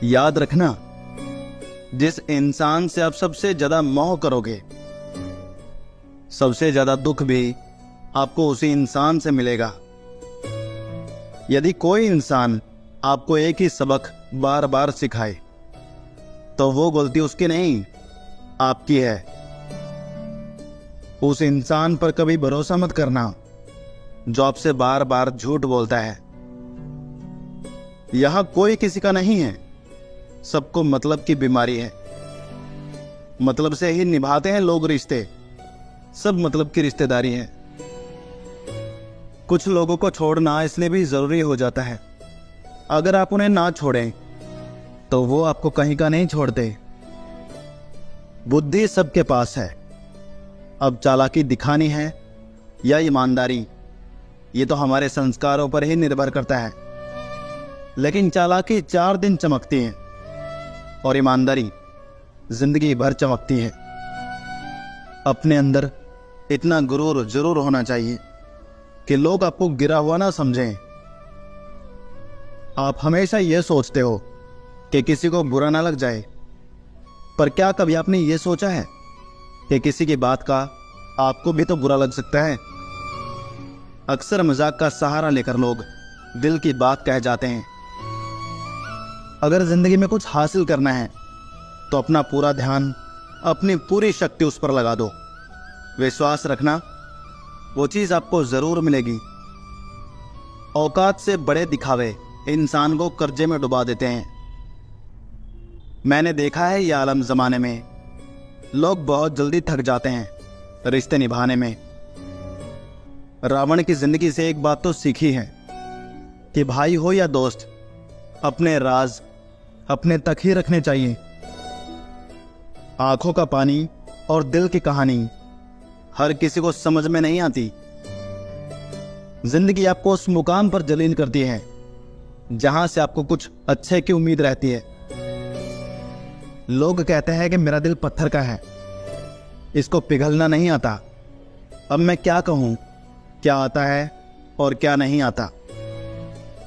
याद रखना, जिस इंसान से आप सबसे ज्यादा मोह करोगे, सबसे ज्यादा दुख भी आपको उसी इंसान से मिलेगा। यदि कोई इंसान आपको एक ही सबक बार बार सिखाए तो वो गलती उसकी नहीं, आपकी है। उस इंसान पर कभी भरोसा मत करना जो आपसे बार बार झूठ बोलता है। यहां कोई किसी का नहीं है, सबको मतलब की बीमारी है। मतलब से ही निभाते हैं लोग रिश्ते, सब मतलब की रिश्तेदारी है। कुछ लोगों को छोड़ना इसलिए भी जरूरी हो जाता है, अगर आप उन्हें ना छोड़ें तो वो आपको कहीं का नहीं छोड़ते। बुद्धि सबके पास है, अब चालाकी दिखानी है या ईमानदारी, ये तो हमारे संस्कारों पर ही निर्भर करता है। लेकिन चालाकी 4 दिन चमकती है और ईमानदारी जिंदगी भर चमकती है। अपने अंदर इतना गुरूर जरूर होना चाहिए कि लोग आपको गिरा हुआ ना समझें। आप हमेशा यह सोचते हो कि किसी को बुरा ना लग जाए, पर क्या कभी आपने ये सोचा है कि किसी की बात का आपको भी तो बुरा लग सकता है। अक्सर मजाक का सहारा लेकर लोग दिल की बात कह जाते हैं। अगर जिंदगी में कुछ हासिल करना है तो अपना पूरा ध्यान, अपनी पूरी शक्ति उस पर लगा दो। विश्वास रखना, वो चीज आपको जरूर मिलेगी। औकात से बड़े दिखावे इंसान को कर्जे में डुबा देते हैं। मैंने देखा है ये आलम जमाने में लोग बहुत जल्दी थक जाते हैं रिश्ते निभाने में। रावण की जिंदगी से एक बात तो सीखी है कि भाई हो या दोस्त, अपने राज अपने तक ही रखने चाहिए। आंखों का पानी और दिल की कहानी हर किसी को समझ में नहीं आती। जिंदगी आपको उस मुकाम पर जलील करती है जहां से आपको कुछ अच्छे की उम्मीद रहती है। लोग कहते हैं कि मेरा दिल पत्थर का है, इसको पिघलना नहीं आता। अब मैं क्या कहूं, क्या आता है और क्या नहीं आता।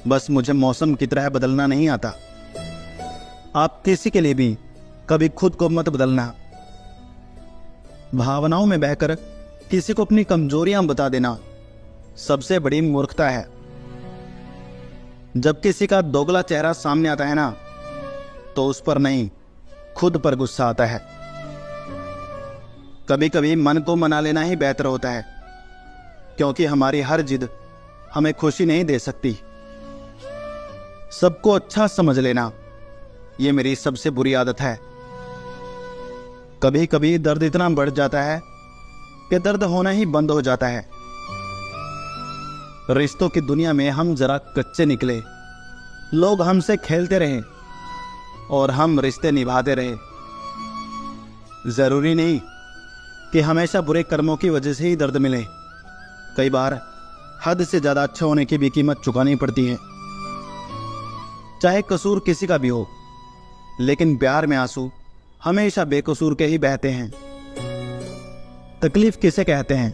बस मुझे मौसम की तरह बदलना नहीं आता। आप किसी के लिए भी कभी खुद को मत बदलना। भावनाओं में बहकर किसी को अपनी कमजोरियां बता देना सबसे बड़ी मूर्खता है। जब किसी का दोगला चेहरा सामने आता है ना, तो उस पर नहीं, खुद पर गुस्सा आता है। कभी कभी मन को मना लेना ही बेहतर होता है, क्योंकि हमारी हर जिद हमें खुशी नहीं दे सकती। सबको अच्छा समझ लेना, ये मेरी सबसे बुरी आदत है। कभी कभी दर्द इतना बढ़ जाता है कि दर्द होना ही बंद हो जाता है। रिश्तों की दुनिया में हम जरा कच्चे निकले, लोग हमसे खेलते रहे और हम रिश्ते निभाते रहे। जरूरी नहीं कि हमेशा बुरे कर्मों की वजह से ही दर्द मिले। कई बार हद से ज्यादा अच्छे होने की भी कीमत चुकानी पड़ती है। चाहे कसूर किसी का भी हो, लेकिन प्यार में आंसू हमेशा बेकसूर के ही बहते हैं। तकलीफ किसे कहते हैं?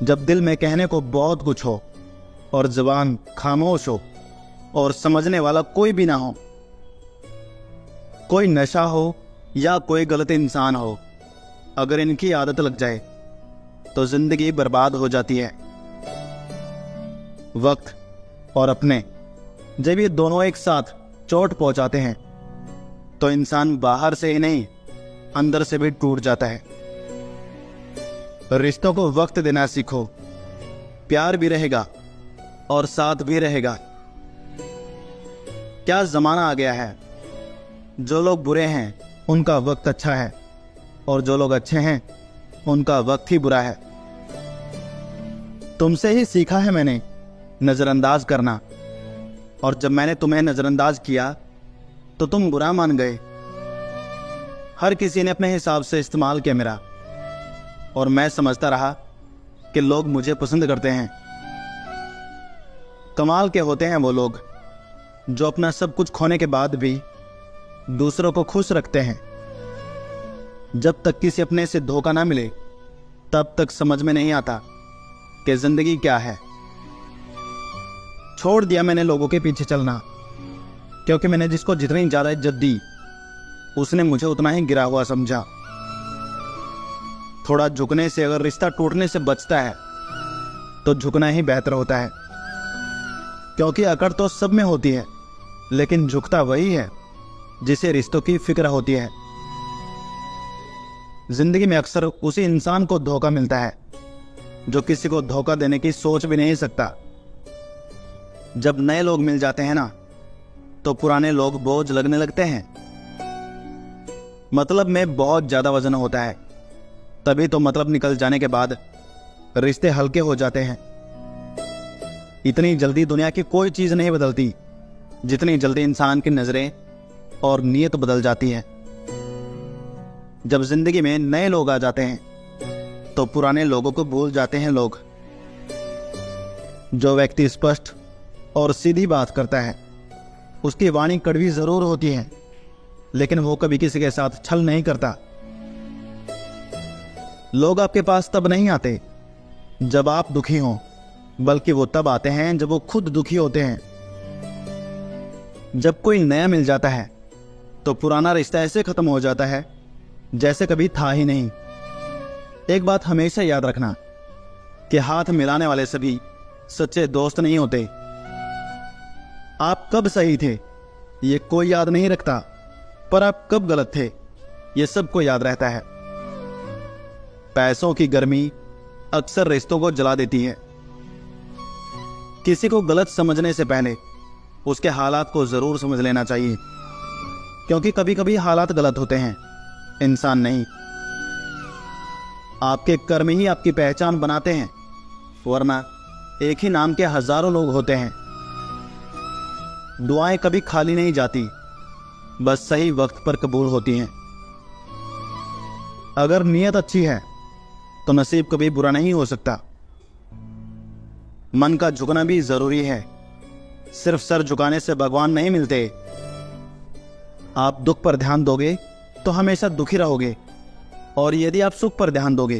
जब दिल में कहने को बहुत कुछ हो और जुबान खामोश हो और समझने वाला कोई भी ना हो। कोई नशा हो या कोई गलत इंसान हो, अगर इनकी आदत लग जाए तो जिंदगी बर्बाद हो जाती है। वक्त और अपने, जब ये दोनों एक साथ चोट पहुंचाते हैं तो इंसान बाहर से ही नहीं, अंदर से भी टूट जाता है। रिश्तों को वक्त देना सीखो, प्यार भी रहेगा और साथ भी रहेगा। क्या जमाना आ गया है, जो लोग बुरे हैं उनका वक्त अच्छा है और जो लोग अच्छे हैं उनका वक्त ही बुरा है। तुमसे ही सीखा है मैंने नजरअंदाज करना, और जब मैंने तुम्हें नजरअंदाज किया तो तुम बुरा मान गए। हर किसी ने अपने हिसाब से इस्तेमाल किया मेरा, और मैं समझता रहा कि लोग मुझे पसंद करते हैं। कमाल के होते हैं वो लोग जो अपना सब कुछ खोने के बाद भी दूसरों को खुश रखते हैं। जब तक किसी अपने से धोखा ना मिले तब तक समझ में नहीं आता कि जिंदगी क्या है। छोड़ दिया मैंने लोगों के पीछे चलना, क्योंकि मैंने जिसको जितनी ज़्यादा इज्जत दी उसने मुझे उतना ही गिरा हुआ समझा। थोड़ा झुकने से अगर रिश्ता टूटने से बचता है तो झुकना ही बेहतर होता है, क्योंकि अकड़ तो सब में होती है, लेकिन झुकता वही है जिसे रिश्तों की फिक्र होती है। जिंदगी में अक्सर उसी इंसान को धोखा मिलता है जो किसी को धोखा देने की सोच भी नहीं सकता। जब नए लोग मिल जाते हैं ना, तो पुराने लोग बोझ लगने लगते हैं। मतलब में बहुत ज्यादा वजन होता है, तभी तो मतलब निकल जाने के बाद रिश्ते हल्के हो जाते हैं। इतनी जल्दी दुनिया की कोई चीज नहीं बदलती जितनी जल्दी इंसान की नजरें और नीयत बदल जाती है। जब जिंदगी में नए लोग आ जाते हैं तो पुराने लोगों को भूल जाते हैं लोग। जो व्यक्ति स्पष्ट और सीधी बात करता है उसकी वाणी कड़वी जरूर होती है, लेकिन वो कभी किसी के साथ छल नहीं करता। लोग आपके पास तब नहीं आते जब आप दुखी हों, बल्कि वो तब आते हैं जब वो खुद दुखी होते हैं। जब कोई नया मिल जाता है तो पुराना रिश्ता ऐसे खत्म हो जाता है जैसे कभी था ही नहीं। एक बात हमेशा याद रखना कि हाथ मिलाने वाले सभी सच्चे दोस्त नहीं होते। आप कब सही थे ये कोई याद नहीं रखता, पर आप कब गलत थे ये सबको याद रहता है। पैसों की गर्मी अक्सर रिश्तों को जला देती है। किसी को गलत समझने से पहले उसके हालात को जरूर समझ लेना चाहिए, क्योंकि कभी कभी हालात गलत होते हैं, इंसान नहीं। आपके कर्म ही आपकी पहचान बनाते हैं, वरना एक ही नाम के हजारों लोग होते हैं। दुआएं कभी खाली नहीं जाती, बस सही वक्त पर कबूल होती हैं। अगर नीयत अच्छी है तो नसीब कभी बुरा नहीं हो सकता। मन का झुकना भी जरूरी है, सिर्फ सर झुकाने से भगवान नहीं मिलते। आप दुख पर ध्यान दोगे तो हमेशा दुखी रहोगे, और यदि आप सुख पर ध्यान दोगे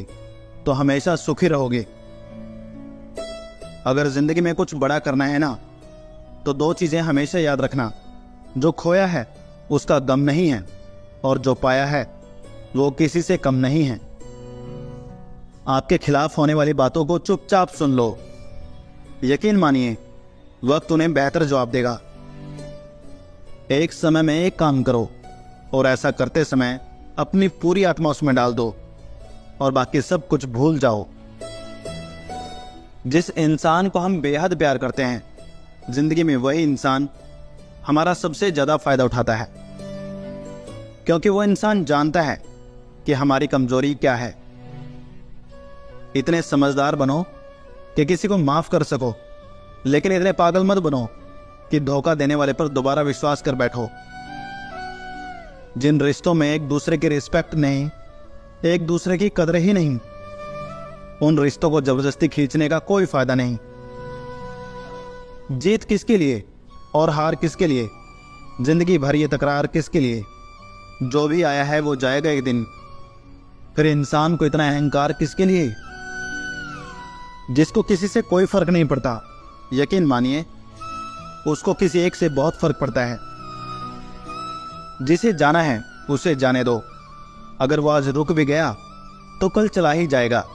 तो हमेशा सुखी रहोगे। अगर जिंदगी में कुछ बड़ा करना है ना, तो दो चीजें हमेशा याद रखना। जो खोया है उसका गम नहीं है, और जो पाया है वो किसी से कम नहीं है। आपके खिलाफ होने वाली बातों को चुपचाप सुन लो। यकीन मानिए, वक्त उन्हें बेहतर जवाब देगा। एक समय में एक काम करो, और ऐसा करते समय अपनी पूरी आत्मा उसमें डाल दो, और बाकी सब कुछ भूल जाओ। जिस इंसान को हम बेहद प्यार करते हैं, जिंदगी में वही इंसान हमारा सबसे ज्यादा फायदा उठाता है, क्योंकि वह इंसान जानता है कि हमारी कमजोरी क्या है। इतने समझदार बनो कि किसी को माफ कर सको, लेकिन इतने पागल मत बनो कि धोखा देने वाले पर दोबारा विश्वास कर बैठो। जिन रिश्तों में एक दूसरे की रिस्पेक्ट नहीं, एक दूसरे की कदर ही नहीं, उन रिश्तों को जबरदस्ती खींचने का कोई फायदा नहीं। जीत किसके लिए और हार किसके लिए? जिंदगी भर ये तकरार किसके लिए? जो भी आया है वो जाएगा एक दिन। फिर इंसान को इतना अहंकार किसके लिए? जिसको किसी से कोई फर्क नहीं पड़ता, यकीन मानिए उसको किसी एक से बहुत फर्क पड़ता है। जिसे जाना है उसे जाने दो। अगर वो आज रुक भी गया तो कल चला ही जाएगा।